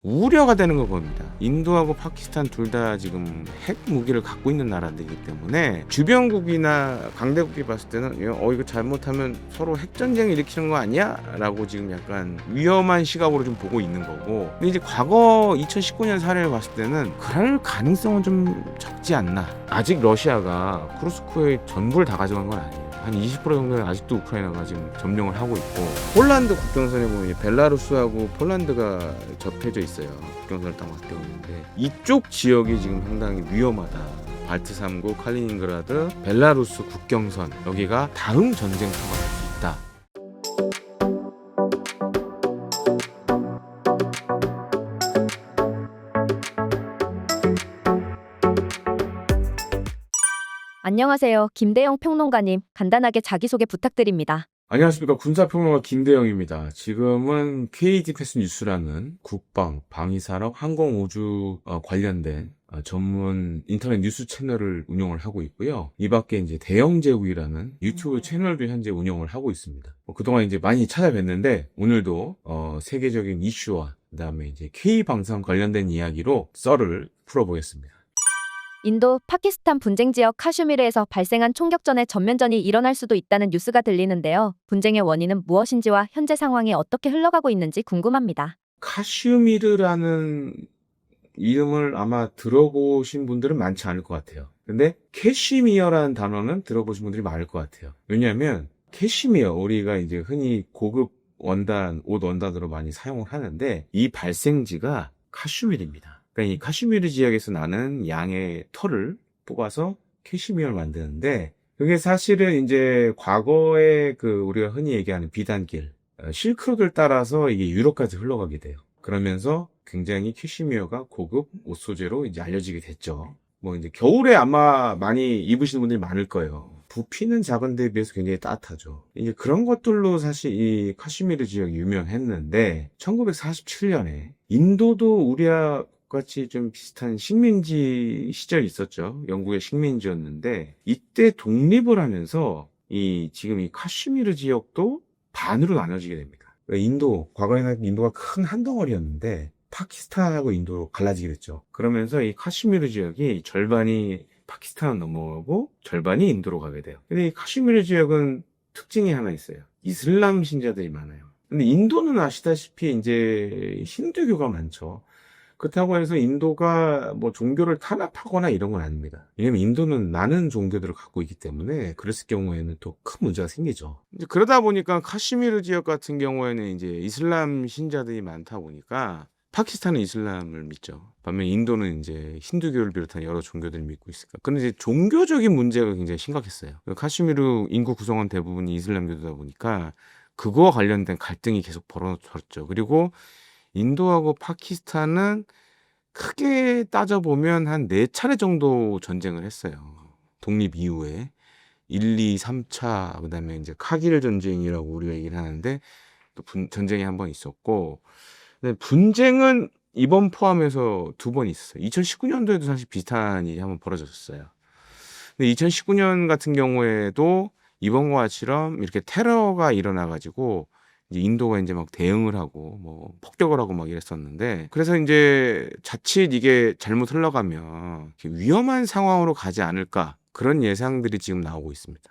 우려가 되는 겁니다. 인도하고 파키스탄 둘 다 지금 핵 무기를 갖고 있는 나라들이기 때문에 주변국이나 강대국이 봤을 때는 이거 잘못하면 서로 핵전쟁 일으키는 거 아니야? 라고 지금 약간 위험한 시각으로 좀 보고 있는 거고, 근데 이제 과거 2019년 사례를 봤을 때는 그럴 가능성은 좀 적지 않나. 아직 러시아가 쿠르스크의 전부를 다 가져간 건 아니에요. 한 20% 정도는 아직도 우크라이나가 지금 점령을 하고 있고, 폴란드 국경선에 보면 벨라루스하고 폴란드가 접해져 있어요. 국경선을 딱 맞대고 있는데 이쪽 지역이 지금 상당히 위험하다. 발트 3국, 칼리닝그라드, 벨라루스 국경선, 여기가 다음 전쟁터가 될 수 있다. 안녕하세요. 김대영 평론가님, 간단하게 자기소개 부탁드립니다. 안녕하십니까. 군사평론가 김대영입니다. 지금은 KD패스 뉴스라는 국방, 방위산업, 항공우주 관련된 전문 인터넷 뉴스 채널을 운영을 하고 있고요. 이 밖에 이제 대영제국이라는 유튜브 채널도 현재 운영을 하고 있습니다. 그동안 이제 많이 찾아뵀는데 오늘도 세계적인 이슈와 그다음에 이제 K방송 관련된 이야기로 썰을 풀어보겠습니다. 인도, 파키스탄 분쟁 지역 카슈미르에서 발생한 총격전의 전면전이 일어날 수도 있다는 뉴스가 들리는데요. 분쟁의 원인은 무엇인지와 현재 상황이 어떻게 흘러가고 있는지 궁금합니다. 카슈미르라는 이름을 아마 들어보신 분들은 많지 않을 것 같아요. 근데 캐시미어라는 단어는 들어보신 분들이 많을 것 같아요. 왜냐하면 캐시미어, 우리가 이제 흔히 고급 원단, 옷 원단으로 많이 사용을 하는데 이 발생지가 카슈미르입니다. 그러니까 이 카슈미르 지역에서 나는 양의 털을 뽑아서 캐시미어를 만드는데, 그게 사실은 이제 과거에 우리가 흔히 얘기하는 비단길, 실크로드를 따라서 이게 유럽까지 흘러가게 돼요. 그러면서 굉장히 캐시미어가 고급 옷 소재로 이제 알려지게 됐죠. 뭐 이제 겨울에 아마 많이 입으시는 분들이 많을 거예요. 부피는 작은 데에 비해서 굉장히 따뜻하죠. 이제 그런 것들로 사실 이 카슈미르 지역이 유명했는데, 1947년에 인도도 우리와 같이 좀 비슷한 식민지 시절이 있었죠. 영국의 식민지였는데, 이때 독립을 하면서 지금 이 카슈미르 지역도 반으로 나눠지게 됩니다. 과거에는 인도가 큰 한 덩어리였는데 파키스탄하고 인도로 갈라지게 됐죠. 그러면서 이 카슈미르 지역이 절반이 파키스탄으로 넘어가고 절반이 인도로 가게 돼요. 근데 이 카슈미르 지역은 특징이 하나 있어요. 이슬람 신자들이 많아요. 근데 인도는 아시다시피 이제 힌두교가 많죠. 그렇다고 해서 인도가 뭐 종교를 탄압하거나 이런 건 아닙니다. 왜냐면 인도는 많은 종교들을 갖고 있기 때문에 그랬을 경우에는 또 큰 문제가 생기죠. 이제 그러다 보니까 카슈미르 지역 같은 경우에는 이제 이슬람 신자들이 많다 보니까 파키스탄은 이슬람을 믿죠. 반면 인도는 이제 힌두교를 비롯한 여러 종교들을 믿고 있으니까. 근데 이제 종교적인 문제가 굉장히 심각했어요. 카슈미르 인구 구성원 대부분이 이슬람교도다 보니까 그거와 관련된 갈등이 계속 벌어졌죠. 그리고 인도하고 파키스탄은 크게 따져보면 한 4차례 정도 전쟁을 했어요. 독립 이후에. 1, 2, 3차, 그 다음에 이제 카길 전쟁이라고 우리가 얘기를 하는데, 또 전쟁이 한 번 있었고, 근데 분쟁은 이번 포함해서 2번 있었어요. 2019년도에도 사실 비슷한 일이 한번 벌어졌어요. 근데 2019년 같은 경우에도 이번과 같이처럼 이렇게 테러가 일어나가지고, 이제 인도가 이제 막 대응을 하고 뭐 폭격을 하고 막 이랬었는데, 그래서 이제 자칫 이게 잘못 흘러가면 위험한 상황으로 가지 않을까, 그런 예상들이 지금 나오고 있습니다.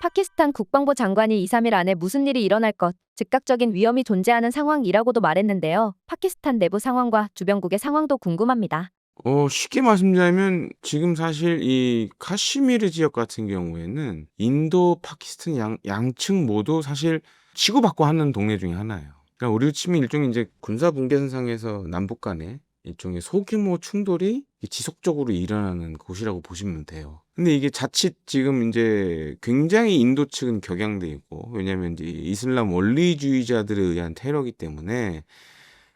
파키스탄 국방부 장관이 2, 3일 안에 무슨 일이 일어날 것, 즉각적인 위험이 존재하는 상황이라고도 말했는데요. 파키스탄 내부 상황과 주변국의 상황도 궁금합니다. 쉽게 말씀드리면 지금 사실 이 카슈미르 지역 같은 경우에는 인도, 파키스탄 양측 모두 사실 치고받고 하는 동네 중에 하나예요. 그러니까 우리로 치면 일종의 이제 군사 분계선상에서 남북 간에 일종의 소규모 충돌이 지속적으로 일어나는 곳이라고 보시면 돼요. 근데 이게 자칫 지금 이제 굉장히 인도 측은 격양돼 있고, 왜냐하면 이제 이슬람 원리주의자들에 의한 테러이기 때문에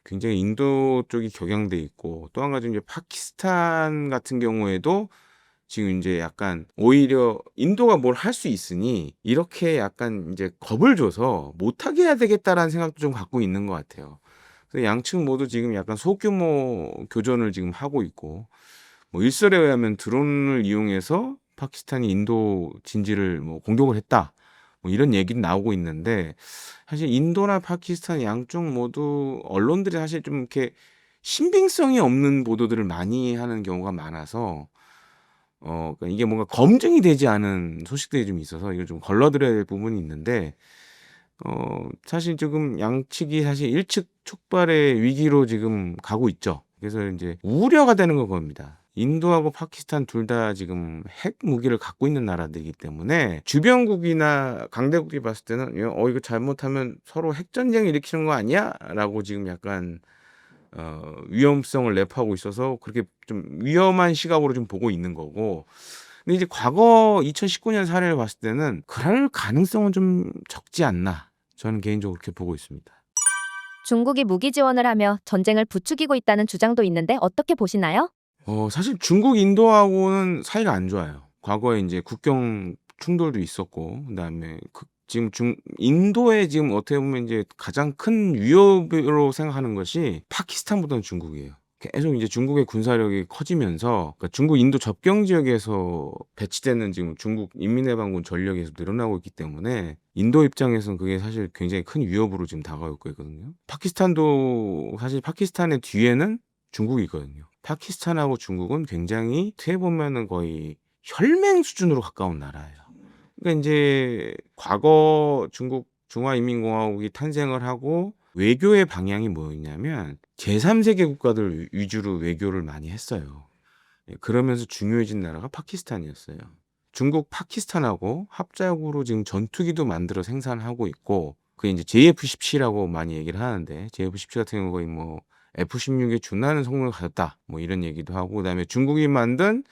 굉장히 인도 쪽이 격양돼 있고, 또 한 가지 이제 파키스탄 같은 경우에도 지금 이제 약간 오히려 인도가 뭘 할 수 있으니 이렇게 약간 이제 겁을 줘서 못하게 해야 되겠다라는 생각도 좀 갖고 있는 것 같아요. 그래서 양측 모두 지금 약간 소규모 교전을 지금 하고 있고, 뭐 일설에 의하면 드론을 이용해서 파키스탄이 인도 진지를 뭐 공격을 했다, 뭐 이런 얘기는 나오고 있는데, 사실 인도나 파키스탄 양쪽 모두 언론들이 사실 좀 이렇게 신빙성이 없는 보도들을 많이 하는 경우가 많아서 그러니까 이게 뭔가 검증이 되지 않은 소식들이 좀 있어서 이걸 좀 걸러드려야 될 부분이 있는데 사실 지금 양측이 사실 일측촉발의 위기로 지금 가고 있죠. 그래서 이제 우려가 되는 건 그겁니다. 인도하고 파키스탄 둘 다 지금 핵 무기를 갖고 있는 나라들이기 때문에 주변국이나 강대국이 봤을 때는 이거 잘못하면 서로 핵전쟁 일으키는 거 아니야?라고 지금 약간 위험성을 내포하고 있어서 그렇게 좀 위험한 시각으로 좀 보고 있는 거고. 근데 이제 과거 2019년 사례를 봤을 때는 그럴 가능성은 좀 적지 않나. 저는 개인적으로 그렇게 보고 있습니다. 중국이 무기 지원을 하며 전쟁을 부추기고 있다는 주장도 있는데 어떻게 보시나요? 사실 중국, 인도하고는 사이가 안 좋아요. 과거에 이제 국경 충돌도 있었고, 그다음에 지금 인도에 지금 어떻게 보면 이제 가장 큰 위협으로 생각하는 것이 파키스탄보다는 중국이에요. 계속 이제 중국의 군사력이 커지면서 그러니까 중국 인도 접경 지역에서 배치되는 지금 중국 인민해방군 전력이 계속 늘어나고 있기 때문에 인도 입장에서는 그게 사실 굉장히 큰 위협으로 지금 다가오고 있거든요. 파키스탄도 사실 파키스탄의 뒤에는 중국이 있거든요. 파키스탄하고 중국은 굉장히 어떻게 보면은 거의 혈맹 수준으로 가까운 나라예요. 그러니까 이제 과거 중국 중화인민공화국이 탄생을 하고 외교의 방향이 뭐였냐면 제3세계 국가들 위주로 외교를 많이 했어요. 그러면서 중요해진 나라가 파키스탄이었어요. 중국 파키스탄하고 합작으로 지금 전투기도 만들어 생산하고 있고 그게 이제 JF-17라고 많이 얘기를 하는데 JF-17 같은 경우 거의 뭐 F-16에 준하는 성능을 가졌다 뭐 이런 얘기도 하고 그다음에 중국이 만든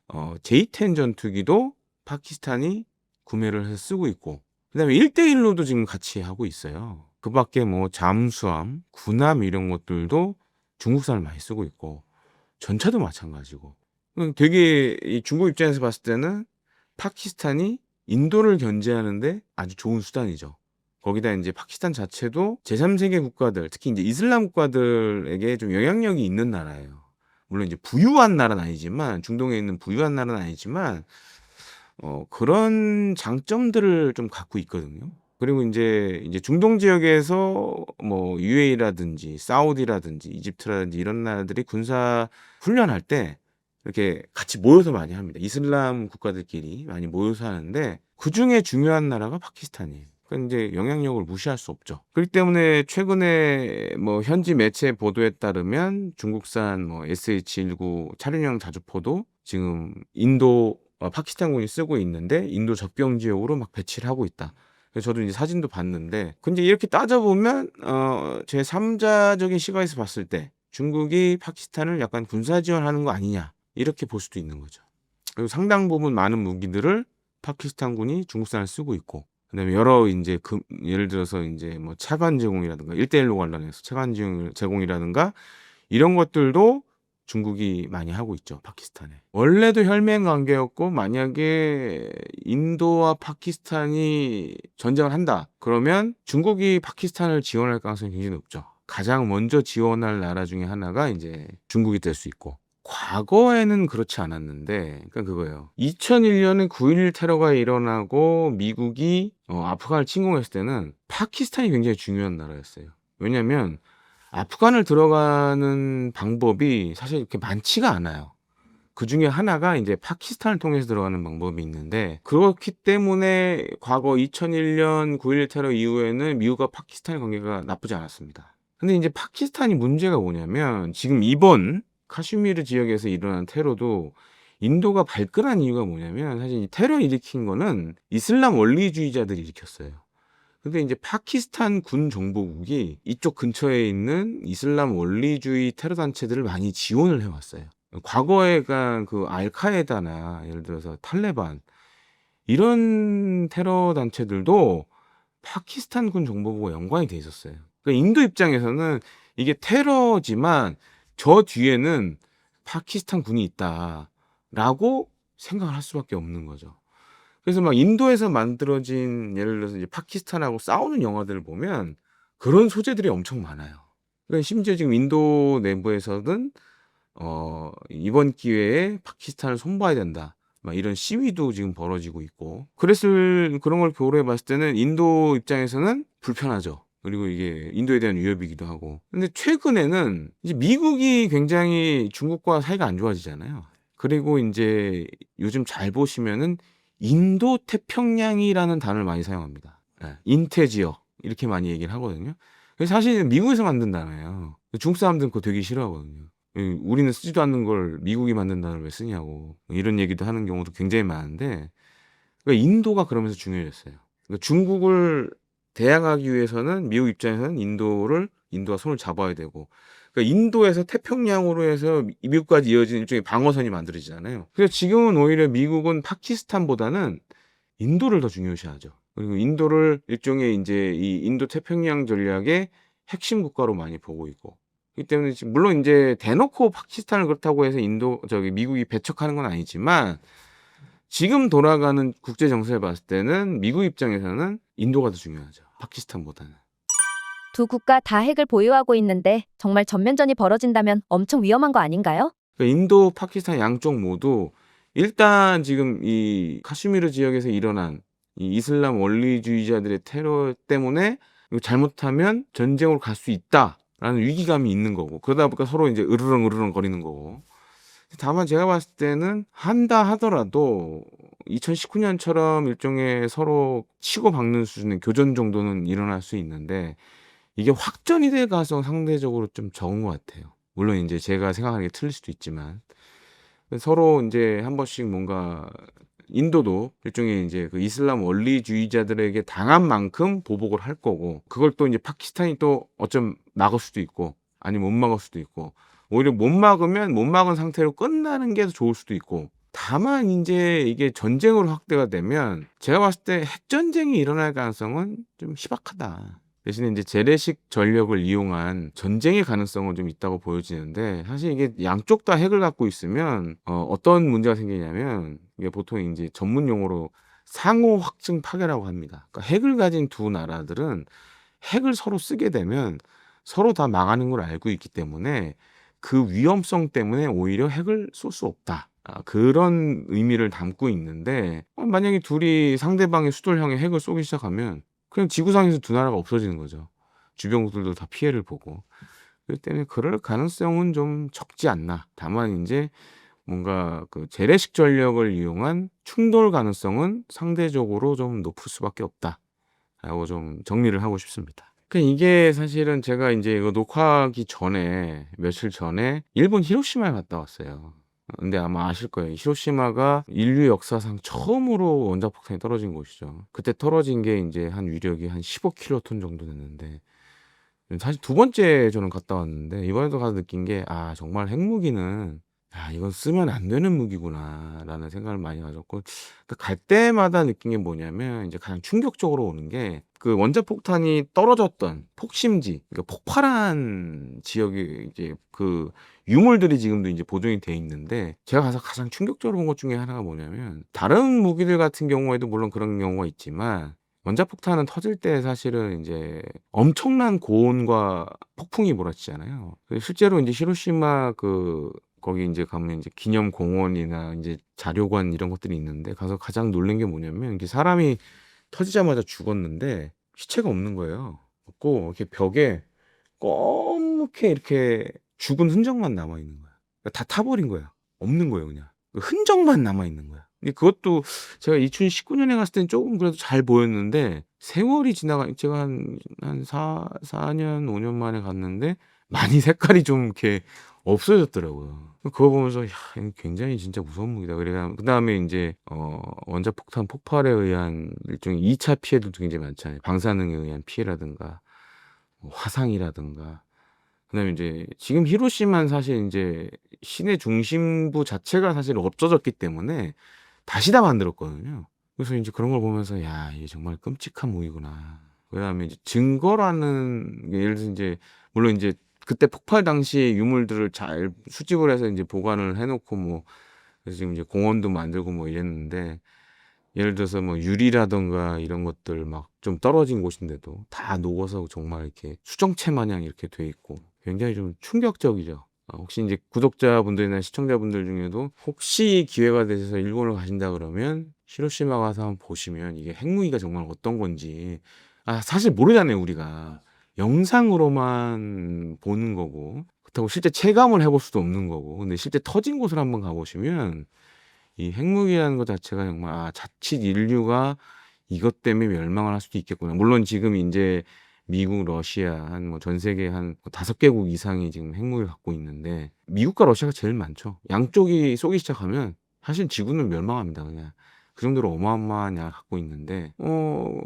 J-10 전투기도 파키스탄이 구매를 해서 쓰고 있고 그다음에 1대1로도 지금 같이 하고 있어요. 그 밖에 뭐 잠수함, 군함 이런 것들도 중국산을 많이 쓰고 있고 전차도 마찬가지고 되게 이 중국 입장에서 봤을 때는 파키스탄이 인도를 견제하는데 아주 좋은 수단이죠. 거기다 이제 파키스탄 자체도 제3세계 국가들, 특히 이제 이슬람 국가들에게 좀 영향력이 있는 나라예요. 물론 이제 부유한 나라는 아니지만 중동에 있는 부유한 나라는 아니지만 그런 장점들을 좀 갖고 있거든요. 그리고 이제 중동 지역에서 뭐 UAE라든지 사우디라든지 이집트라든지 이런 나라들이 군사 훈련할 때 이렇게 같이 모여서 많이 합니다. 이슬람 국가들끼리 많이 모여서 하는데 그중에 중요한 나라가 파키스탄이에요. 그러니까 이제 영향력을 무시할 수 없죠. 그렇기 때문에 최근에 뭐 현지 매체 보도에 따르면 중국산 뭐 SH-19 차량용 자주포도 지금 파키스탄군이 쓰고 있는데 인도 접경 지역으로 막 배치를 하고 있다. 그래서 저도 이제 사진도 봤는데, 근데 이렇게 따져보면 제 3자적인 시각에서 봤을 때 중국이 파키스탄을 약간 군사 지원하는 거 아니냐 이렇게 볼 수도 있는 거죠. 그리고 상당 부분 많은 무기들을 파키스탄군이 중국산을 쓰고 있고, 그다음에 여러 이제 예를 들어서 이제 뭐 차관 제공이라든가 1대1로 관련해서 차관 제공이라든가 이런 것들도 중국이 많이 하고 있죠, 파키스탄에. 원래도 혈맹 관계였고 만약에 인도와 파키스탄이 전쟁을 한다 그러면 중국이 파키스탄을 지원할 가능성이 굉장히 높죠. 가장 먼저 지원할 나라 중에 하나가 이제 중국이 될 수 있고, 과거에는 그렇지 않았는데, 그러니까 그거예요. 2001년에 9.11 테러가 일어나고 미국이 아프간을 침공했을 때는 파키스탄이 굉장히 중요한 나라였어요. 왜냐하면 아프간을 들어가는 방법이 사실 이렇게 많지가 않아요. 그 중에 하나가 이제 파키스탄을 통해서 들어가는 방법이 있는데, 그렇기 때문에 과거 2001년 9.11 테러 이후에는 미국과 파키스탄의 관계가 나쁘지 않았습니다. 근데 이제 파키스탄이 문제가 뭐냐면 지금 이번 카슈미르 지역에서 일어난 테러도 인도가 발끈한 이유가 뭐냐면 사실 이 테러 일으킨 거는 이슬람 원리주의자들이 일으켰어요. 근데 이제 파키스탄 군 정보국이 이쪽 근처에 있는 이슬람 원리주의 테러 단체들을 많이 지원을 해왔어요. 과거에 그 알카에다나 예를 들어서 탈레반 이런 테러 단체들도 파키스탄 군 정보부가 연관이 돼 있었어요. 그러니까 인도 입장에서는 이게 테러지만 저 뒤에는 파키스탄 군이 있다라고 생각을 할 수밖에 없는 거죠. 그래서 막 인도에서 만들어진 예를 들어서 이제 파키스탄하고 싸우는 영화들을 보면 그런 소재들이 엄청 많아요. 그러니까 심지어 지금 인도 내부에서는 이번 기회에 파키스탄을 손봐야 된다. 막 이런 시위도 지금 벌어지고 있고. 그런 걸 고려해 봤을 때는 인도 입장에서는 불편하죠. 그리고 이게 인도에 대한 위협이기도 하고. 근데 최근에는 이제 미국이 굉장히 중국과 사이가 안 좋아지잖아요. 그리고 이제 요즘 잘 보시면은 인도 태평양이라는 단어를 많이 사용합니다. 예, 인태 지역 이렇게 많이 얘기를 하거든요. 그래서 사실 미국에서 만든 단어예요. 중국 사람들은 그거 되게 싫어하거든요. 우리는 쓰지도 않는 걸 미국이 만든 단어를 왜 쓰냐고 이런 얘기도 하는 경우도 굉장히 많은데, 그러니까 인도가 그러면서 중요해졌어요. 그러니까 중국을 대항하기 위해서는 미국 입장에서는 인도가 손을 잡아야 되고, 그러니까 인도에서 태평양으로 해서 미국까지 이어지는 일종의 방어선이 만들어지잖아요. 그래서 지금은 오히려 미국은 파키스탄보다는 인도를 더 중요시하죠. 그리고 인도를 일종의 이제 이 인도 태평양 전략의 핵심 국가로 많이 보고 있고. 그렇기 때문에 물론 이제 대놓고 파키스탄을 그렇다고 해서 미국이 배척하는 건 아니지만, 지금 돌아가는 국제 정세를 봤을 때는 미국 입장에서는 인도가 더 중요하죠. 파키스탄보다는. 두 국가 다 핵을 보유하고 있는데 정말 전면전이 벌어진다면 엄청 위험한 거 아닌가요? 그러니까 인도, 파키스탄 양쪽 모두 일단 지금 이 카슈미르 지역에서 일어난 이 이슬람 원리주의자들의 테러 때문에 이거 잘못하면 전쟁으로 갈 수 있다라는 위기감이 있는 거고, 그러다 보니까 서로 이제 으르렁 거리는 거고. 다만 제가 봤을 때는 한다 하더라도 2019년처럼 일종의 서로 치고박는 수준의 교전 정도는 일어날 수 있는데, 이게 확전이 될 가능성 상대적으로 좀 적은 것 같아요. 물론 이제 제가 생각하는 게 틀릴 수도 있지만, 서로 이제 한 번씩 뭔가 인도도 일종의 이제 그 이슬람 원리주의자들에게 당한 만큼 보복을 할 거고, 그걸 또 이제 파키스탄이 또 어쩜 막을 수도 있고 아니면 못 막을 수도 있고, 오히려 못 막으면 못 막은 상태로 끝나는 게 더 좋을 수도 있고. 다만 이제 이게 전쟁으로 확대가 되면 제가 봤을 때 핵전쟁이 일어날 가능성은 좀 희박하다. 대신에 이제 재래식 전력을 이용한 전쟁의 가능성은 좀 있다고 보여지는데, 사실 이게 양쪽 다 핵을 갖고 있으면 어떤 문제가 생기냐면, 이게 보통 이제 전문 용어로 상호 확증 파괴라고 합니다. 그러니까 핵을 가진 두 나라들은 핵을 서로 쓰게 되면 서로 다 망하는 걸 알고 있기 때문에 그 위험성 때문에 오히려 핵을 쏠 수 없다. 그런 의미를 담고 있는데, 만약에 둘이 상대방의 수도를 향해 핵을 쏘기 시작하면 그냥 지구상에서 두 나라가 없어지는 거죠. 주변국들도 다 피해를 보고. 그렇기 때문에 그럴 가능성은 좀 적지 않나. 다만 이제 뭔가 그 재래식 전력을 이용한 충돌 가능성은 상대적으로 좀 높을 수밖에 없다라고 좀 정리를 하고 싶습니다. 그러니까 이게 사실은 제가 이제 이거 녹화하기 전에 며칠 전에 일본 히로시마에 갔다 왔어요. 근데 아마 아실 거예요. 히로시마가 인류 역사상 처음으로 원자폭탄이 떨어진 곳이죠. 그때 떨어진 게 이제 한 위력이 한 15킬로톤 정도 됐는데, 사실 두 번째 저는 갔다 왔는데 이번에도 가서 느낀 게, 정말 핵무기는 이건 쓰면 안 되는 무기구나라는 생각을 많이 가졌고, 갈 때마다 느낀 게 뭐냐면, 이제 가장 충격적으로 오는 게 그 원자폭탄이 떨어졌던 폭심지, 그러니까 폭발한 지역이 이제 그 유물들이 지금도 이제 보존이 돼 있는데, 제가 가서 가장 충격적으로 본 것 중에 하나가 뭐냐면, 다른 무기들 같은 경우에도 물론 그런 경우가 있지만 원자폭탄은 터질 때 사실은 이제 엄청난 고온과 폭풍이 몰아치잖아요. 실제로 이제 히로시마 거기 이제 가면 이제 기념 공원이나 이제 자료관 이런 것들이 있는데, 가서 가장 놀란 게 뭐냐면, 이게 사람이 터지자마자 죽었는데 시체가 없는 거예요. 없고 이렇게 벽에 검게 이렇게 죽은 흔적만 남아 있는 거야. 그러니까 다 타버린 거야. 없는 거예요, 그냥. 그 흔적만 남아 있는 거야. 근데 그것도 제가 2019년에 갔을 때는 조금 그래도 잘 보였는데, 세월이 제가 한 4년, 5년 만에 갔는데 많이 색깔이 좀 이렇게 없어졌더라고요. 그거 보면서 이거 굉장히 진짜 무서운 무기다. 그다음에 이제 원자폭탄 폭발에 의한 일종의 2차 피해들도 굉장히 많잖아요. 방사능에 의한 피해라든가 뭐 화상이라든가. 그다음에 이제 지금 히로시마는 사실 이제 시내 중심부 자체가 사실 없어졌기 때문에 다시 다 만들었거든요. 그래서 이제 그런 걸 보면서 이게 정말 끔찍한 무기구나. 그다음에 이제 증거라는 게, 예를 들어서 이제 물론 이제 그때 폭발 당시 유물들을 잘 수집을 해서 이제 보관을 해놓고 뭐, 그래서 지금 이제 공원도 만들고 뭐 이랬는데, 예를 들어서 뭐 유리라던가 이런 것들 막 좀 떨어진 곳인데도 다 녹아서 정말 이렇게 수정체 마냥 이렇게 돼 있고, 굉장히 좀 충격적이죠. 혹시 이제 구독자분들이나 시청자분들 중에도 혹시 기회가 되셔서 일본을 가신다 그러면 히로시마 가서 한번 보시면 이게 핵무기가 정말 어떤 건지, 사실 모르잖아요, 우리가. 영상으로만 보는 거고, 그렇다고 실제 체감을 해볼 수도 없는 거고. 근데 실제 터진 곳을 한번 가보시면 이 핵무기라는 것 자체가 정말 자칫 인류가 이것 때문에 멸망을 할 수도 있겠구나. 물론 지금 이제 미국, 러시아 한 뭐 전 세계 한 5개국 이상이 지금 핵무기를 갖고 있는데 미국과 러시아가 제일 많죠. 양쪽이 쏘기 시작하면 사실 지구는 멸망합니다. 그냥 그 정도로 어마어마한 양을 갖고 있는데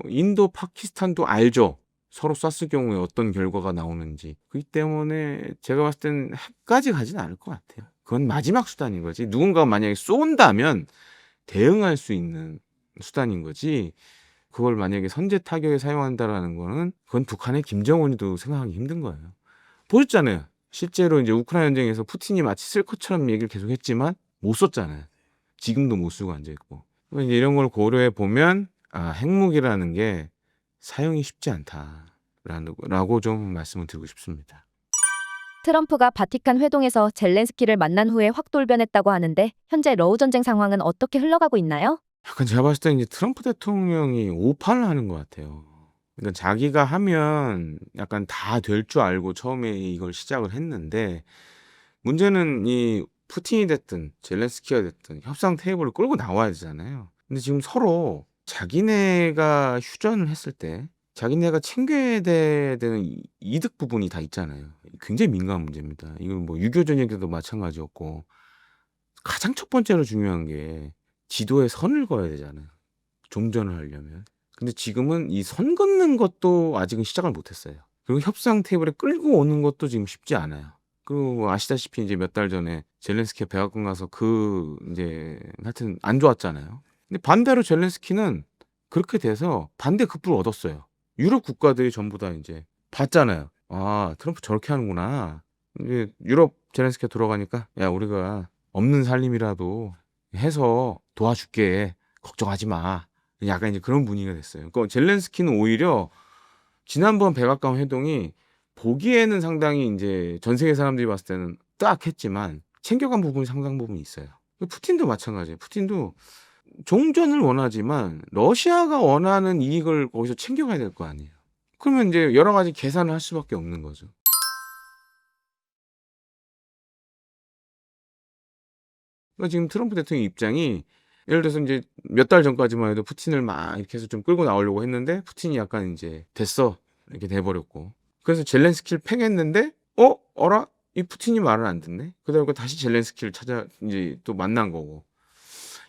인도, 파키스탄도 알죠. 서로 쐈을 경우에 어떤 결과가 나오는지. 그렇기 때문에 제가 봤을 땐 핵까지 가진 않을 것 같아요. 그건 마지막 수단인 거지. 누군가 만약에 쏜다면 대응할 수 있는 수단인 거지. 그걸 만약에 선제 타격에 사용한다라는 거는 그건 북한의 김정은이도 생각하기 힘든 거예요. 보셨잖아요. 실제로 이제 우크라이나 전쟁에서 푸틴이 마치 쓸 것처럼 얘기를 계속했지만 못 썼잖아요. 지금도 못 쓰고 앉아 있고. 이제 이런 걸 고려해 보면 핵무기라는 게 사용이 쉽지 않다라고 좀 말씀을 드리고 싶습니다. 트럼프가 바티칸 회동에서 젤렌스키를 만난 후에 확 돌변했다고 하는데 현재 러우 전쟁 상황은 어떻게 흘러가고 있나요? 약간 제가 봤을 때 이제 트럼프 대통령이 오판을 하는 것 같아요. 그러니까 자기가 하면 약간 다 될 줄 알고 처음에 이걸 시작을 했는데 문제는 이 푸틴이 됐든 젤렌스키가 됐든 협상 테이블을 끌고 나와야 되잖아요. 근데 지금 서로 자기네가 휴전을 했을 때 자기네가 챙겨야 되는 이득 부분이 다 있잖아요. 굉장히 민감한 문제입니다. 이건 뭐 6.25 전쟁 때도 마찬가지였고 가장 첫 번째로 중요한 게 지도에 선을 그어야 되잖아요. 종전을 하려면. 근데 지금은 이 선 긋는 것도 아직은 시작을 못 했어요. 그리고 협상 테이블에 끌고 오는 것도 지금 쉽지 않아요. 그리고 뭐 아시다시피 이제 몇 달 전에 젤렌스키가 백악관 가서 이제 하여튼 안 좋았잖아요. 근데 반대로 젤렌스키는 그렇게 돼서 반대 급부를 얻었어요. 유럽 국가들이 전부 다 이제 봤잖아요. 트럼프 저렇게 하는구나. 이제 유럽 젤렌스키가 들어가니까 야, 우리가 없는 살림이라도 해서 도와줄게. 걱정하지 마. 약간 이제 그런 분위기가 됐어요. 그러니까 젤렌스키는 오히려 지난번 백악관 회동이 보기에는 상당히 이제 전 세계 사람들이 봤을 때는 뜨악했지만 챙겨간 부분이 상당 부분이 있어요. 푸틴도 마찬가지예요. 푸틴도 종전을 원하지만 러시아가 원하는 이익을 거기서 챙겨가야 될 거 아니에요. 그러면 이제 여러 가지 계산을 할 수밖에 없는 거죠. 그러니까 지금 트럼프 대통령 입장이 예를 들어서 이제 몇 달 전까지만 해도 푸틴을 막 이렇게 해서 좀 끌고 나오려고 했는데 푸틴이 약간 이제 됐어 이렇게 돼버렸고 그래서 젤렌스키를 팽했는데 어라 이 푸틴이 말을 안 듣네 그러다가 다시 젤렌스키를 찾아 이제 또 만난 거고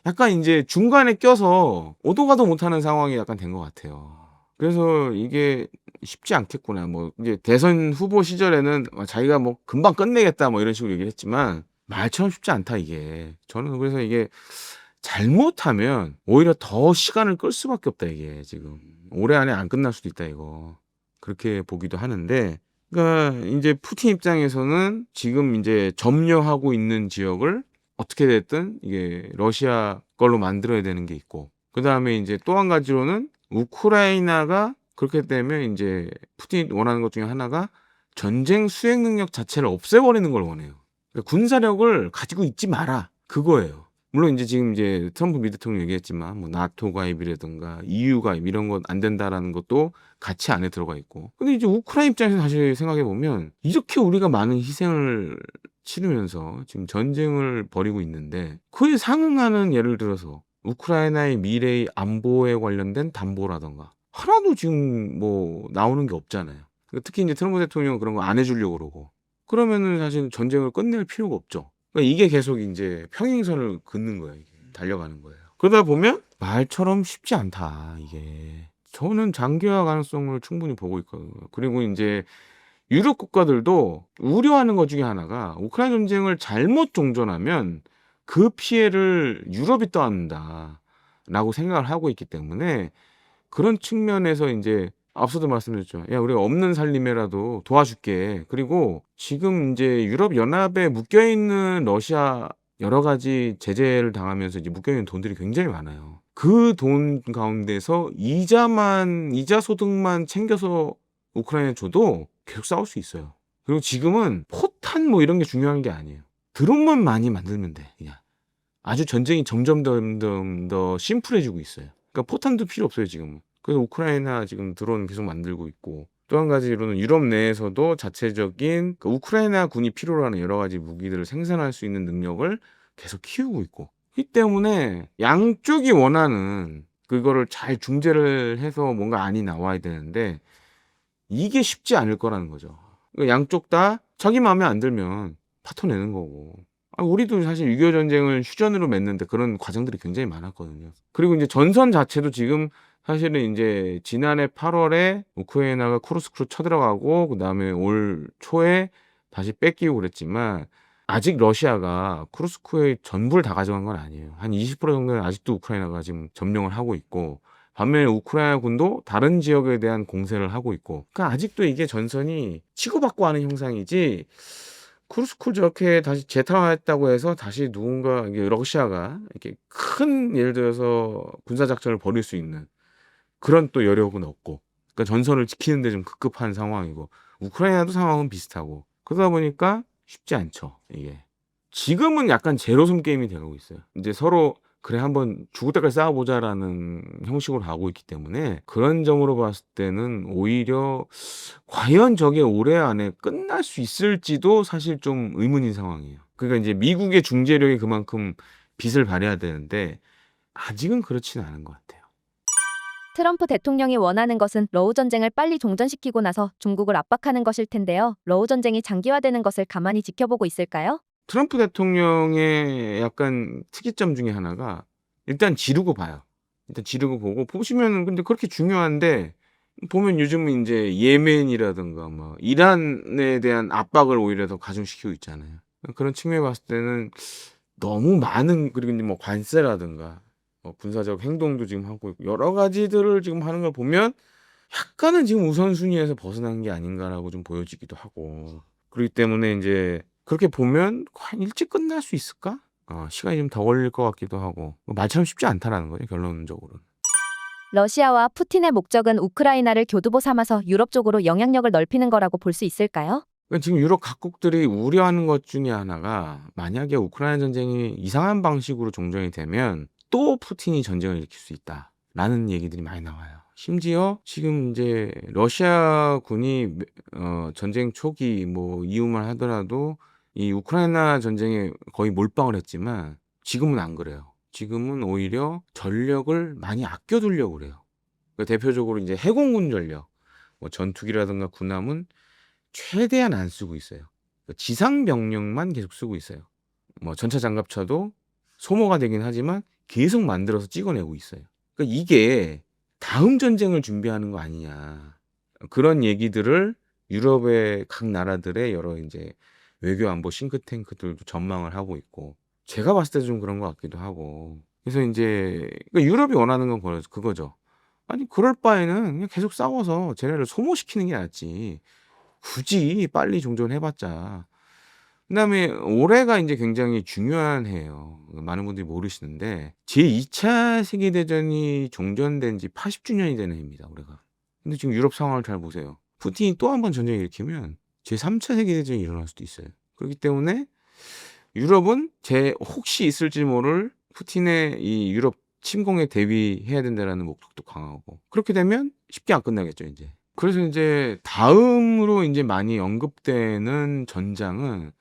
약간 이제 중간에 껴서 오도 가도 못하는 상황이 약간 된 것 같아요. 그래서 이게 쉽지 않겠구나. 뭐 이제 대선 후보 시절에는 자기가 뭐 금방 끝내겠다 뭐 이런 식으로 얘기를 했지만 말처럼 쉽지 않다 이게. 저는 그래서 이게 잘못하면 오히려 더 시간을 끌 수밖에 없다 이게 지금. 올해 안에 안 끝날 수도 있다 이거. 그렇게 보기도 하는데 그러니까 이제 푸틴 입장에서는 지금 이제 점령하고 있는 지역을 어떻게 됐든 이게 러시아 걸로 만들어야 되는 게 있고 그다음에 이제 또 한 가지로는 우크라이나가 그렇게 되면 이제 푸틴이 원하는 것 중에 하나가 전쟁 수행 능력 자체를 없애버리는 걸 원해요. 그러니까 군사력을 가지고 있지 마라. 그거예요. 물론 이제 지금 이제 트럼프 미 대통령 얘기했지만 뭐 나토 가입이라든가 EU 가입 이런 건 안 된다라는 것도 같이 안에 들어가 있고. 근데 이제 우크라이나 입장에서 다시 생각해 보면 이렇게 우리가 많은 희생을 치르면서 지금 전쟁을 벌이고 있는데 그에 상응하는 예를 들어서 우크라이나의 미래의 안보에 관련된 담보라든가 하나도 지금 뭐 나오는 게 없잖아요. 특히 이제 트럼프 대통령은 그런 거 안 해주려고 그러고 그러면은 사실 전쟁을 끝낼 필요가 없죠. 그러니까 이게 계속 이제 평행선을 긋는 거예요. 이게. 달려가는 거예요. 그러다 보면 말처럼 쉽지 않다. 이게 저는 장기화 가능성을 충분히 보고 있거든요. 그리고 이제 유럽 국가들도 우려하는 것 중에 하나가 우크라이나 전쟁을 잘못 종전하면 그 피해를 유럽이 떠안는다라고 생각을 하고 있기 때문에 그런 측면에서 이제 앞서도 말씀드렸죠. 야, 우리가 없는 살림에라도 도와줄게. 그리고 지금 이제 유럽 연합에 묶여 있는 러시아 여러 가지 제재를 당하면서 이제 묶여 있는 돈들이 굉장히 많아요. 그 돈 가운데서 이자 소득만 챙겨서 우크라이나에 줘도 계속 싸울 수 있어요. 그리고 지금은 포탄 뭐 이런 게 중요한 게 아니에요. 드론만 많이 만들면 돼. 그냥. 아주 전쟁이 점점 더 심플해지고 있어요. 그러니까 포탄도 필요 없어요, 지금은. 그래서 우크라이나 지금 드론 계속 만들고 있고 또 한 가지로는 유럽 내에서도 자체적인 그 우크라이나 군이 필요로 하는 여러 가지 무기들을 생산할 수 있는 능력을 계속 키우고 있고, 이 때문에 양쪽이 원하는 그거를 잘 중재를 해서 뭔가 안이 나와야 되는데 이게 쉽지 않을 거라는 거죠. 그러니까 양쪽 다 자기 마음에 안 들면 파토 내는 거고. 우리도 사실 6.25 전쟁을 휴전으로 맺는데 그런 과정들이 굉장히 많았거든요. 그리고 이제 전선 자체도 지금 사실은 이제 지난해 8월에 우크라이나가 쿠르스크로 쳐들어가고 그다음에 올 초에 다시 뺏기고 그랬지만 아직 러시아가 쿠르스크의 전부를 다 가져간 건 아니에요. 한 20% 정도는 아직도 우크라이나가 지금 점령을 하고 있고, 반면에 우크라이나 군도 다른 지역에 대한 공세를 하고 있고, 그러니까 아직도 이게 전선이 치고받고 하는 형상이지, 쿠르스크를 저렇게 다시 재탈환했다고 해서 다시 누군가 이게 러시아가 이렇게 큰 예를 들어서 군사 작전을 벌일 수 있는 그런 또 여력은 없고, 그러니까 전선을 지키는데 좀 급급한 상황이고, 우크라이나도 상황은 비슷하고, 그러다 보니까 쉽지 않죠 이게. 지금은 약간 제로섬 게임이 되고 있어요. 이제 서로 그래 한번 죽을 때까지 싸워보자라는 형식으로 가고 있기 때문에 그런 점으로 봤을 때는 오히려 과연 저게 올해 안에 끝날 수 있을지도 사실 좀 의문인 상황이에요. 그러니까 이제 미국의 중재력이 그만큼 빚을 발해야 되는데 아직은 그렇지는 않은 것 같아요. 트럼프 대통령이 원하는 것은 러우 전쟁을 빨리 종전시키고 나서 중국을 압박하는 것일 텐데요. 러우 전쟁이 장기화되는 것을 가만히 지켜보고 있을까요? 트럼프 대통령의 약간 특이점 중에 하나가 일단 지르고 봐요. 일단 지르고 보고 보시면은 근데 그렇게 중요한데 보면 요즘은 이제 예멘이라든가 뭐 이란에 대한 압박을 오히려 더 가중시키고 있잖아요. 그런 측면에 봤을 때는 너무 많은, 그리고 이제 뭐 관세라든가 뭐 군사적 행동도 지금 하고 있고 여러 가지들을 지금 하는 걸 보면 약간은 지금 우선순위에서 벗어난 게 아닌가라고 좀 보여지기도 하고, 그렇기 때문에 이제 그렇게 보면 한 일찍 끝날 수 있을까? 시간이 좀 더 걸릴 것 같기도 하고, 말처럼 쉽지 않다라는 거죠 결론적으로는. 러시아와 푸틴의 목적은 우크라이나를 교두보 삼아서 유럽 쪽으로 영향력을 넓히는 거라고 볼 수 있을까요? 그러니까 지금 유럽 각국들이 우려하는 것 중에 하나가, 만약에 우크라이나 전쟁이 이상한 방식으로 종전이 되면 또 푸틴이 전쟁을 일으킬 수 있다라는 얘기들이 많이 나와요. 심지어 지금 이제 러시아 군이 전쟁 초기 뭐 이유만 하더라도 이 우크라이나 전쟁에 거의 몰빵을 했지만 지금은 안 그래요. 지금은 오히려 전력을 많이 아껴두려고 그래요. 그러니까 대표적으로 이제 해공군 전력, 뭐 전투기라든가 군함은 최대한 안 쓰고 있어요. 지상 병력만 계속 쓰고 있어요. 뭐 전차 장갑차도 소모가 되긴 하지만 계속 만들어서 찍어내고 있어요. 그러니까 이게 다음 전쟁을 준비하는 거 아니냐. 그런 얘기들을 유럽의 각 나라들의 여러 이제 외교 안보 싱크탱크들도 전망을 하고 있고, 제가 봤을 때 좀 그런 것 같기도 하고. 그래서 이제 그러니까 유럽이 원하는 건 그거죠. 아니 그럴 바에는 그냥 계속 싸워서 쟤네를 소모시키는 게 낫지. 굳이 빨리 종전해봤자. 그다음에 올해가 이제 굉장히 중요한 해예요. 많은 분들이 모르시는데 제2차 세계대전이 종전된 지 80주년이 되는 해입니다, 올해가. 근데 지금 유럽 상황을 잘 보세요. 푸틴이 또 한 번 전쟁을 일으키면 제3차 세계대전이 일어날 수도 있어요. 그렇기 때문에 유럽은 혹시 있을지 모를 푸틴의 이 유럽 침공에 대비해야 된다라는 목적도 강하고, 그렇게 되면 쉽게 안 끝나겠죠, 이제. 그래서 이제 다음으로 이제 많이 언급되는 전장은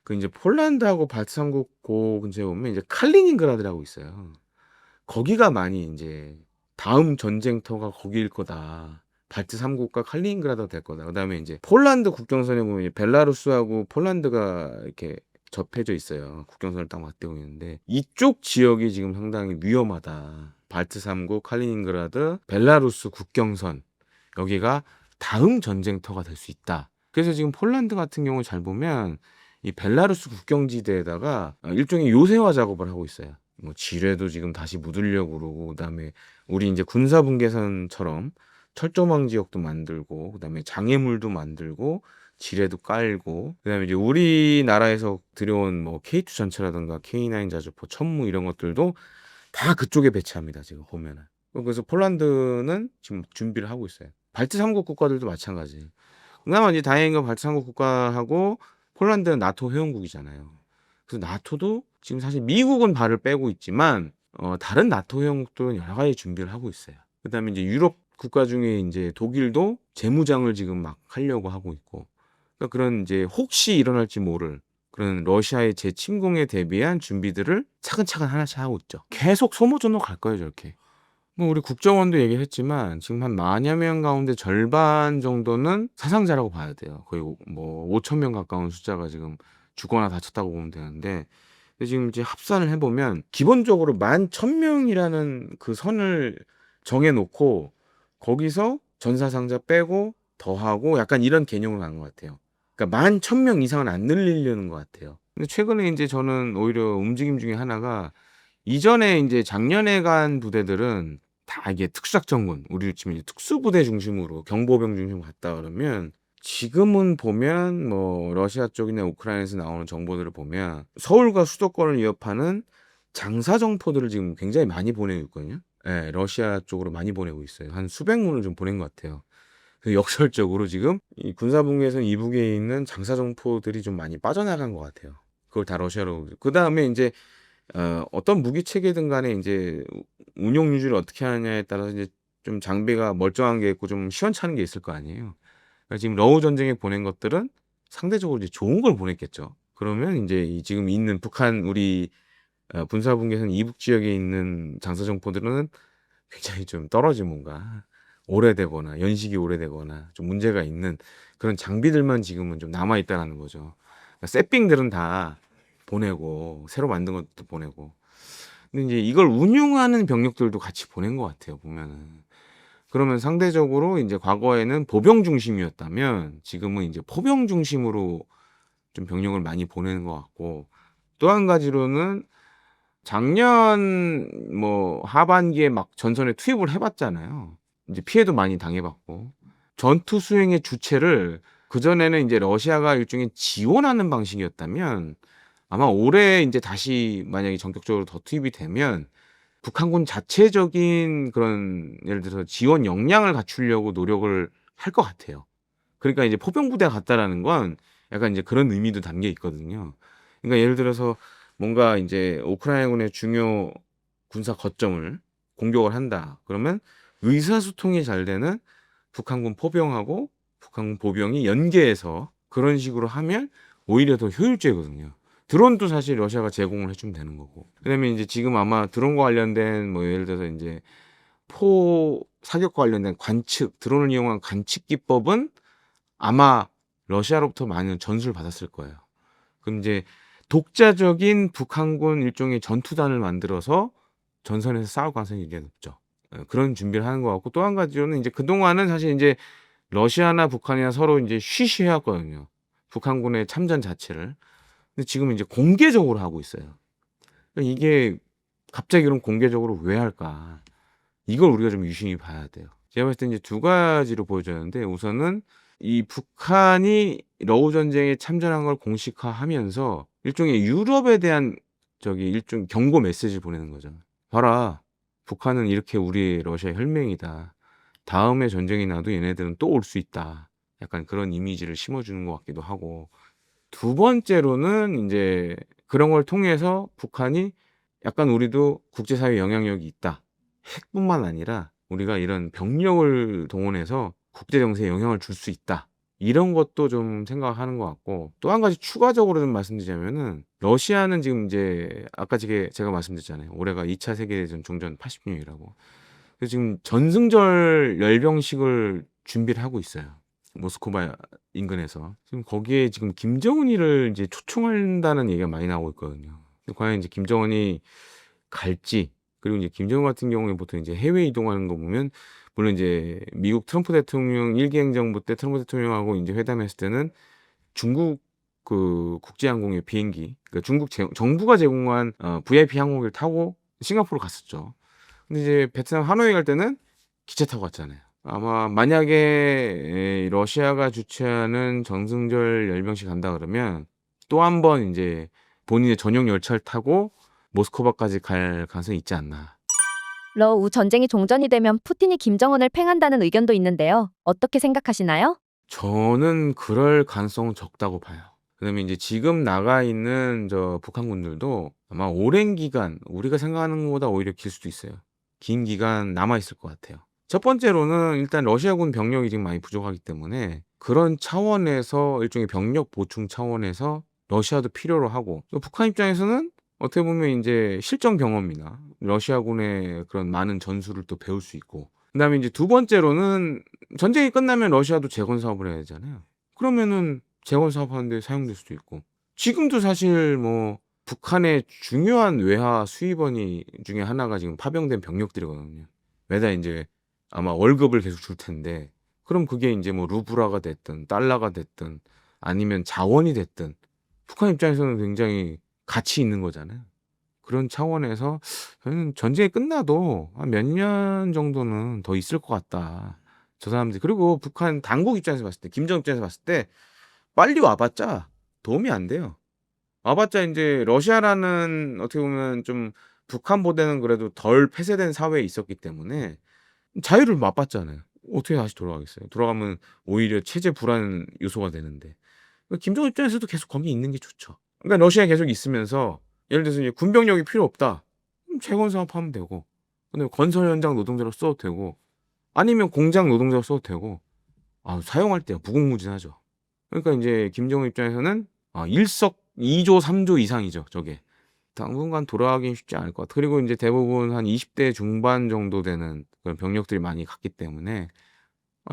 그 이제 폴란드하고 발트 삼국 그 근처에 보면 이제 칼리닝그라드라고 있어요. 거기가 많이 이제 다음 전쟁터가 거기일 거다. 발트 삼국과 칼리닝그라드가 될 거다. 그다음에 이제 폴란드 국경선에 보면 이제 벨라루스하고 폴란드가 이렇게 접해져 있어요. 국경선을 딱 맞대고 있는데 이쪽 지역이 지금 상당히 위험하다. 발트 삼국, 칼리닝그라드, 벨라루스 국경선, 여기가 다음 전쟁터가 될 수 있다. 그래서 지금 폴란드 같은 경우 잘 보면 이 벨라루스 국경지대에다가 일종의 요새화 작업을 하고 있어요. 뭐 지뢰도 지금 다시 묻으려고 그러고, 그다음에 우리 이제 군사분계선처럼 철조망 지역도 만들고, 그다음에 장애물도 만들고, 지뢰도 깔고, 그다음에 이제 우리나라에서 들여온 뭐 K2 전차라든가 K9 자주포, 천무 이런 것들도 다 그쪽에 배치합니다. 지금 보면은. 그래서 폴란드는 지금 준비를 하고 있어요. 발트 3국 국가들도 마찬가지. 그나마 이제 다행인 건 발트 3국 국가하고 폴란드는 나토 회원국이잖아요. 그래서 나토도 지금 사실 미국은 발을 빼고 있지만 다른 나토 회원국들은 여러 가지 준비를 하고 있어요. 그다음에 이제 유럽 국가 중에 이제 독일도 재무장을 지금 막 하려고 하고 있고, 그러니까 그런 이제 혹시 일어날지 모를 그런 러시아의 재침공에 대비한 준비들을 차근차근 하나씩 하고 있죠. 계속 소모전으로 갈 거예요, 저렇게. 뭐 우리 국정원도 얘기를 했지만 지금 한 만여 명 가운데 절반 정도는 사상자라고 봐야 돼요. 거의 뭐 5천 명 가까운 숫자가 지금 죽거나 다쳤다고 보면 되는데, 근데 지금 이제 합산을 해보면 기본적으로 11,000명이라는 그 선을 정해놓고 거기서 전사상자 빼고 더하고 약간 이런 개념으로 가는 것 같아요. 그러니까 11,000명 이상은 안 늘리려는 것 같아요. 근데 최근에 이제 저는 오히려 움직임 중에 하나가, 이전에 이제 작년에 간 부대들은 다 이게 특수작전군, 우리로 치면 이제 특수부대 중심으로 경보병 중심으로 갔다 그러면, 지금은 보면 뭐 러시아 쪽이나 우크라이나에서 나오는 정보들을 보면 서울과 수도권을 위협하는 장사정포들을 지금 굉장히 많이 보내고 있거든요. 예, 러시아 쪽으로 많이 보내고 있어요. 한 수백 문을 좀 보낸 것 같아요. 그 역설적으로 지금 이 군사분계선 이북에 있는 장사정포들이 좀 많이 빠져나간 것 같아요. 그걸 다 러시아로. 그 다음에 이제 어떤 무기 체계든 간에 이제 운용 유지를 어떻게 하냐에 따라서 이제 좀 장비가 멀쩡한 게 있고 좀 시원찮은 게 있을 거 아니에요. 그러니까 지금 러우 전쟁에 보낸 것들은 상대적으로 이제 좋은 걸 보냈겠죠. 그러면 이제 이 지금 있는 북한 우리 군사분계선 이북 지역에 있는 장사정포들은 굉장히 좀 떨어진, 뭔가 오래되거나 연식이 오래되거나 좀 문제가 있는 그런 장비들만 지금은 좀 남아 있다라는 거죠. 그러니까 새삥들은 다 보내고 새로 만든 것도 보내고, 근데 이제 이걸 운용하는 병력들도 같이 보낸 것 같아요, 보면은. 그러면 상대적으로 이제 과거에는 보병 중심이었다면 지금은 이제 포병 중심으로 좀 병력을 많이 보내는 것 같고, 또 한 가지로는 작년 뭐 하반기에 막 전선에 투입을 해봤잖아요. 이제 피해도 많이 당해봤고, 전투 수행의 주체를 그전에는 이제 러시아가 일종의 지원하는 방식이었다면, 아마 올해 이제 다시 만약에 전격적으로 더 투입이 되면 북한군 자체적인 그런 예를 들어서 지원 역량을 갖추려고 노력을 할 것 같아요. 그러니까 이제 포병부대가 갔다라는 건 약간 이제 그런 의미도 담겨 있거든요. 그러니까 예를 들어서 뭔가 이제 우크라이나군의 중요 군사 거점을 공격을 한다. 그러면 의사소통이 잘 되는 북한군 포병하고 북한군 보병이 연계해서 그런 식으로 하면 오히려 더 효율적이거든요. 드론도 사실 러시아가 제공을 해주면 되는 거고. 그다음에 이제 지금 아마 드론과 관련된 뭐 예를 들어서 이제 포 사격과 관련된 관측, 드론을 이용한 관측 기법은 아마 러시아로부터 많은 전수를 받았을 거예요. 그럼 이제 독자적인 북한군 일종의 전투단을 만들어서 전선에서 싸울 가능성이 굉장히 높죠. 그런 준비를 하는 것 같고, 또 한 가지로는 이제 그동안은 사실 이제 러시아나 북한이나 서로 이제 쉬쉬해왔거든요. 북한군의 참전 자체를. 근데 지금 이제 공개적으로 하고 있어요. 그러니까 이게 갑자기 그럼 공개적으로 왜 할까? 이걸 우리가 좀 유심히 봐야 돼요. 제가 봤을 때 이제 두 가지로 보여졌는데, 우선은 이 북한이 러우 전쟁에 참전한 걸 공식화하면서 일종의 유럽에 대한 일종 경고 메시지를 보내는 거죠. 봐라, 북한은 이렇게 우리 러시아의 혈맹이다. 다음에 전쟁이 나도 얘네들은 또 올 수 있다. 약간 그런 이미지를 심어주는 것 같기도 하고, 두 번째로는 이제 그런 걸 통해서 북한이 약간 우리도 국제사회 영향력이 있다. 핵뿐만 아니라 우리가 이런 병력을 동원해서 국제 정세에 영향을 줄 수 있다. 이런 것도 좀 생각하는 것 같고, 또 한 가지 추가적으로 좀 말씀드리자면은 러시아는 지금 이제 아까 제가 말씀드렸잖아요. 올해가 2차 세계대전 종전 80주년이라고. 그래서 지금 전승절 열병식을 준비를 하고 있어요. 모스크바 인근에서. 지금 거기에 지금 김정은이를 이제 초청한다는 얘기가 많이 나오고 있거든요. 근데 과연 이제 김정은이 갈지, 그리고 이제 김정은 같은 경우에 보통 이제 해외 이동하는 거 보면, 물론 이제 미국 트럼프 대통령 일기 행정부 때 트럼프 대통령하고 이제 회담했을 때는 중국 그 국제항공의 비행기, 그러니까 중국 정부가 제공한 VIP 항공기를 타고 싱가포르 갔었죠. 근데 이제 베트남 하노이 갈 때는 기차 타고 갔잖아요. 아마 만약에 러시아가 주최하는 정승절 열병식 간다 그러면 또 한 번 이제 본인의 전용 열차를 타고 모스크바까지 갈 가능성이 있지 않나. 러우 전쟁이 종전이 되면 푸틴이 김정은을 팽한다는 의견도 있는데요. 어떻게 생각하시나요? 저는 그럴 가능성은 적다고 봐요. 그다음에 이제 지금 나가 있는 저 북한군들도 아마 오랜 기간, 우리가 생각하는 것보다 오히려 길 수도 있어요. 긴 기간 남아 있을 것 같아요. 첫 번째로는 일단 러시아군 병력이 지금 많이 부족하기 때문에 그런 차원에서 일종의 병력 보충 차원에서 러시아도 필요로 하고 또 북한 입장에서는 어떻게 보면 인제 실전 경험이나 러시아군의 그런 많은 전술을 또 배울 수 있고 그다음에 인제 두 번째로는 전쟁이 끝나면 러시아도 재건 사업을 해야 되잖아요. 그러면은 재건 사업하는 데 사용될 수도 있고 지금도 사실 뭐 북한의 중요한 외화 수입원이 중에 하나가 지금 파병된 병력들이거든요. 매달 인제 아마 월급을 계속 줄 텐데 그럼 그게 인제 뭐 루블화가 됐든 달러가 됐든 아니면 자원이 됐든 북한 입장에서는 굉장히 가치 있는 거잖아요. 그런 차원에서 저는 '전쟁이 끝나도 한 몇 년 정도는 더 있을 것 같다.' 저 사람들이. 그리고 북한 당국 입장에서 봤을 때 김정은 입장에서 봤을 때 빨리 와 봤자 도움이 안 돼요. 와 봤자 인제 러시아라는 어떻게 보면 좀 북한보다는 그래도 덜 폐쇄된 사회에 있었기 때문에 자유를 맛봤잖아요. 어떻게 다시 돌아가겠어요. 돌아가면 오히려 체제 불안 요소가 되는데. 김정은 입장에서도 계속 거기 있는 게 좋죠. 그러니까 러시아에 계속 있으면서 예를 들어서 이제 "군 병력이 필요 없다." 그럼 재건 사업하면 되고 그다음에 건설 현장 노동자로 써도 되고 아니면 공장 노동자로 써도 되고 사용할 때야 무궁무진하죠. 그러니까 인제 김정은 입장에서는 일석이조 삼조 이상이죠 저게. 당분간 돌아가긴 쉽지 않을 것 같아요. 그리고 인제 대부분 한 20대 중반 정도 되는 그런 병력들이 많이 갔기 때문에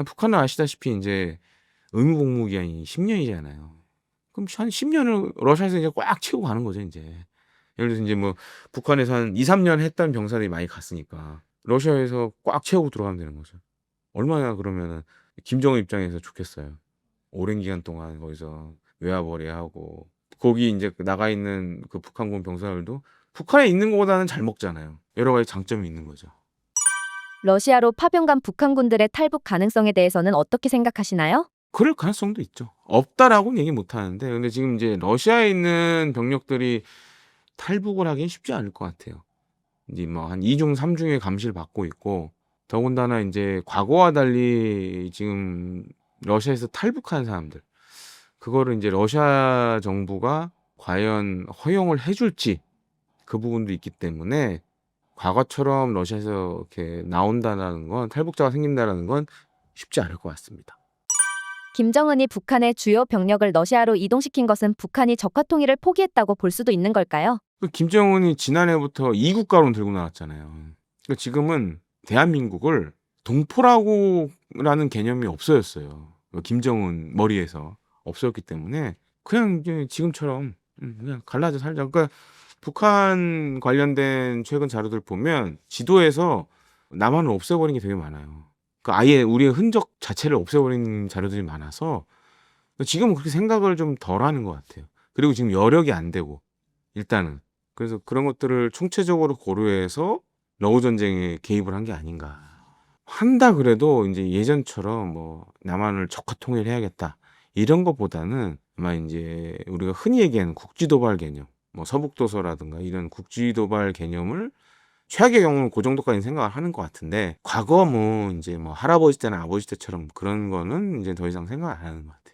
북한은 아시다시피 인제 의무 복무 기한이 10 년이잖아요. 그럼 한 10 년을 러시아에서 이제 꽉 채우고 가는 거죠 인제. 예를 들어서 인제 뭐 북한에서 한 2-3년 했던 병사들이 많이 갔으니까 러시아에서 꽉 채우고 들어가면 되는 거죠. 얼마나 그러면은 김정은 입장에서 좋겠어요. 오랜 기간 동안 거기서 외화벌이하고 거기 인제 그 나가 있는 그 북한군 병사들도 북한에 있는 것보다는 잘 먹잖아요. 여러 가지 장점이 있는 거죠. 러시아로 파병간 북한군들의 탈북 가능성에 대해서는 어떻게 생각하시나요? 그럴 가능성도 있죠. 없다라고는 얘기 못 하는데 근데 지금 이제 러시아에 있는 병력들이 탈북을 하긴 쉽지 않을 것 같아요. 인제 뭐 한 2 중 3 중의 감시를 받고 있고 더군다나 인제 과거와 달리 지금 러시아에서 탈북한 사람들 그거를 인제 러시아 정부가 과연 허용을 해 줄지 그 부분도 있기 때문에 과거처럼 러시아에서 이렇게 나온다라는 건 탈북자가 생긴다라는 건 쉽지 않을 것 같습니다. 김정은이 북한의 주요 병력을 러시아로 이동시킨 것은 북한이 적화 통일을 포기했다고 볼 수도 있는 걸까요? 김정은이 지난해부터 이국가론 들고 나왔잖아요. 지금은 대한민국을 동포라고 라는 개념이 없어졌어요. 김정은 머리에서 없어졌기 때문에 그냥 이제 지금처럼 그냥 갈라져 살자. 그러니까 북한 관련된 최근 자료들 보면 지도에서 남한을 없애버린 게 되게 많아요. 아예 우리의 흔적 자체를 없애버린 자료들이 많아서 지금은 그렇게 생각을 좀 덜 하는 것 같아요. 그리고 지금 여력이 안 되고 일단은. 그래서 그런 것들을 총체적으로 고려해서 러우 전쟁에 개입을 한 게 아닌가. 한다 그래도 인제 예전처럼 뭐 '남한을 적화 통일해야겠다.' 이런 것보다는 아마 인제 우리가 흔히 얘기하는 국지 도발 개념 뭐 서북도서라든가 이런 국지 도발 개념을 최악의 경우는 고 정도까지는 생각을 하는 것 같은데 과거 뭐 인제 뭐 할아버지 때나 아버지 때처럼 그런 거는 인제 더 이상 생각을 안 하는 것 같아요.